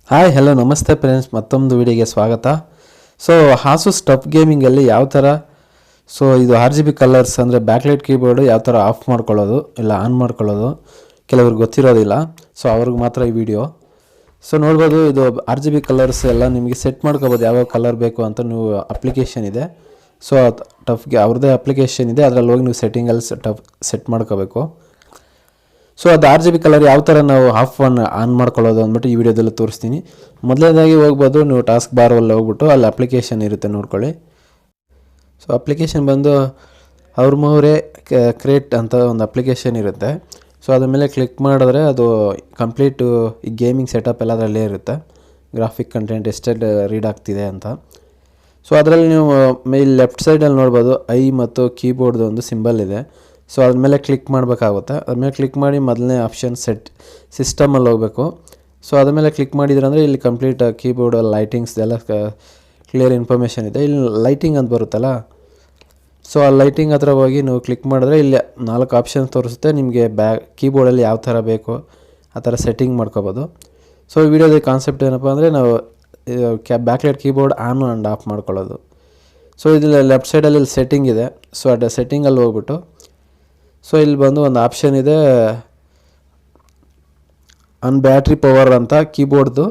Hi hello ನಮಸ್ತೆ friends, ಮತ್ತೊಂದು ವಿಡಿಯೋಗೆ ಸ್ವಾಗತ. ಸೊ ಆಸೂಸ್ ಟಫ್ ಗೇಮಿಂಗಲ್ಲಿ ಯಾವ ಥರ ಇದು RGB ಕಲರ್ಸ್ ಅಂದರೆ ಬ್ಯಾಕ್ಲೈಟ್ ಕೀಬೋರ್ಡು ಯಾವ ಥರ ಆಫ್ ಮಾಡ್ಕೊಳ್ಳೋದು ಇಲ್ಲ ಆನ್ ಮಾಡ್ಕೊಳ್ಳೋದು ಕೆಲವ್ರಿಗೆ ಗೊತ್ತಿರೋದಿಲ್ಲ. ಸೊ ಅವ್ರಿಗೆ ಮಾತ್ರ ಈ ವಿಡಿಯೋ. ಸೊ ನೋಡ್ಬೋದು, ಇದು RGB ಕಲರ್ಸ್ ಎಲ್ಲ ನಿಮಗೆ ಸೆಟ್ ಮಾಡ್ಕೋಬೋದು, ಯಾವ್ಯಾವ ಕಲರ್ ಬೇಕು ಅಂತ. ನೀವು ಅಪ್ಲಿಕೇಶನ್ ಇದೆ, ಸೊ ಟಫ್ಗೆ ಅವ್ರದ್ದೇ ಅಪ್ಲಿಕೇಶನ್ ಇದೆ, ಅದರಲ್ಲಿ ಹೋಗಿ ನೀವು ಸೆಟ್ಟಿಂಗಲ್ಲಿ ಸೆಟ್ ಮಾಡ್ಕೋಬೇಕು. ಸೊ ಅದು RGB ಕಲರ್ ಯಾವ ಥರ ನಾವು ಆನ್ ಮಾಡ್ಕೊಳ್ಳೋದು ಅಂದ್ಬಿಟ್ಟು ಈ ವಿಡಿಯೋದಲ್ಲಿ ತೋರಿಸ್ತೀನಿ. ಮೊದಲನೇದಾಗಿ ಹೋಗ್ಬೋದು, ನೀವು ಟಾಸ್ಕ್ ಬಾರಲ್ಲಿ ಹೋಗ್ಬಿಟ್ಟು ಅಲ್ಲಿ ಅಪ್ಲಿಕೇಶನ್ ಇರುತ್ತೆ ನೋಡ್ಕೊಳ್ಳಿ. ಸೊ ಅಪ್ಲಿಕೇಶನ್ ಬಂದು ಆರ್ಮೌರಿ ಕ್ರಿಯೇಟ್ ಅಂತ ಒಂದು ಅಪ್ಲಿಕೇಶನ್ ಇರುತ್ತೆ. ಸೊ ಅದ್ರ ಮೇಲೆ ಕ್ಲಿಕ್ ಮಾಡಿದ್ರೆ ಅದು ಕಂಪ್ಲೀಟು ಈ ಗೇಮಿಂಗ್ ಸೆಟಪ್ ಎಲ್ಲ ಅದರಲ್ಲೇ ಇರುತ್ತೆ. ಗ್ರಾಫಿಕ್ ಕಂಟೆಂಟ್ ಎಷ್ಟೆಲ್ಲ ರೀಡ್ ಆಗ್ತಿದೆ ಅಂತ. ಸೊ ಅದರಲ್ಲಿ ನೀವು ಮೇಲ್ ಲೆಫ್ಟ್ ಸೈಡಲ್ಲಿ ನೋಡ್ಬೋದು, ಐ ಮತ್ತು ಕೀಬೋರ್ಡ್ದು ಒಂದು ಸಿಂಬಲ್ ಇದೆ. ಸೊ ಅದ್ರ ಮೇಲೆ ಕ್ಲಿಕ್ ಮಾಡಬೇಕಾಗುತ್ತೆ. ಅದ್ರ ಮೇಲೆ ಕ್ಲಿಕ್ ಮಾಡಿ ಮೊದಲನೇ ಆಪ್ಷನ್ ಸಿಸ್ಟಮಲ್ಲಿ ಹೋಗಬೇಕು. ಸೊ ಅದ್ರ ಮೇಲೆ ಕ್ಲಿಕ್ ಮಾಡಿದ್ರಂದರೆ ಇಲ್ಲಿ ಕಂಪ್ಲೀಟ್ ಕೀಬೋರ್ಡ್ ಲೈಟಿಂಗ್ಸ್ ಎಲ್ಲ ಕ್ಲಿಯರ್ ಇನ್ಫಾರ್ಮೇಷನ್ ಇದೆ. ಇಲ್ಲಿ ಲೈಟಿಂಗ್ ಅಂತ ಬರುತ್ತಲ್ಲ, ಸೊ ಆ ಲೈಟಿಂಗ್ ಹತ್ರ ಹೋಗಿ ನೀವು ಕ್ಲಿಕ್ ಮಾಡಿದ್ರೆ ಇಲ್ಲಿ 4 ಆಪ್ಷನ್ಸ್ ತೋರಿಸುತ್ತೆ. ನಿಮಗೆ ಕೀಬೋರ್ಡಲ್ಲಿ ಯಾವ ಥರ ಬೇಕು ಆ ಥರ ಸೆಟ್ಟಿಂಗ್ ಮಾಡ್ಕೋಬೋದು. ಸೊ ಈ ವಿಡಿಯೋದ ಕಾನ್ಸೆಪ್ಟ್ ಏನಪ್ಪ ಅಂದರೆ, ನಾವು backlight keyboard on and of ಮಾಡ್ಕೊಳ್ಳೋದು. ಸೊ ಇಲ್ಲಿ ಲೆಫ್ಟ್ ಸೈಡಲ್ಲಿ ಇಲ್ಲಿ ಸೆಟ್ಟಿಂಗ್ ಇದೆ. ಸೊ ಅದು ಸೆಟ್ಟಿಂಗಲ್ಲಿ ಹೋಗ್ಬಿಟ್ಟು ಸೊ ಇಲ್ಲಿ ಬಂದು ಒಂದು ಆಪ್ಷನ್ ಇದೆ, ಅನ್ ಬ್ಯಾಟ್ರಿ ಪವರ್ ಅಂತ, ಕೀಬೋರ್ಡ್ದು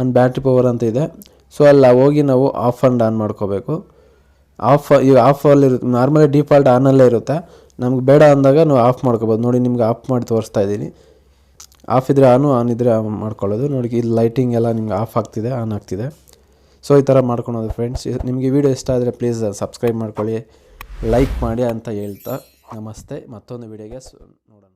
ಅನ್ ಬ್ಯಾಟ್ರಿ ಪವರ್ ಅಂತ ಇದೆ. ಸೊ ಅಲ್ಲಿ ಹೋಗಿ ನಾವು ಆಫ್ ಆ್ಯಂಡ್ ಆನ್ ಮಾಡ್ಕೋಬೇಕು. ಆಫಲ್ಲಿ ಇರುತ್ತೆ, ನಾರ್ಮಲಿ ಡಿಫಾಲ್ಟ್ ಆನಲ್ಲೇ ಇರುತ್ತೆ. ನಮ್ಗೆ ಬೇಡ ಅಂದಾಗ ನಾವು ಆಫ್ ಮಾಡ್ಕೋಬೋದು. ನೋಡಿ, ನಿಮ್ಗೆ ಆಫ್ ಮಾಡಿ ತೋರಿಸ್ತಾ ಇದ್ದೀನಿ. ಆಫ್ ಇದ್ದರೆ ಆನ್ ಇದ್ದರೆ ಮಾಡ್ಕೊಳ್ಳೋದು. ನೋಡಿ, ಇಲ್ಲಿ ಲೈಟಿಂಗ್ ಎಲ್ಲ ನಿಮ್ಗೆ ಆಫ್ ಆಗ್ತಿದೆ, ಆನ್ ಆಗ್ತಿದೆ. ಸೊ ಈ ಥರ ಮಾಡ್ಕೊಳೋದು ಫ್ರೆಂಡ್ಸ್. ನಿಮಗೆ ವಿಡಿಯೋ ಇಷ್ಟ ಆದರೆ ಪ್ಲೀಸ್ ಸಬ್ಸ್ಕ್ರೈಬ್ ಮಾಡ್ಕೊಳ್ಳಿ, ಲೈಕ್ ಮಾಡಿ ಅಂತ ಹೇಳ್ತಾ ನಮಸ್ತೆ. ಮತ್ತೊಂದು ವಿಡಿಯೋಗೆ ನೋಡೋಣ.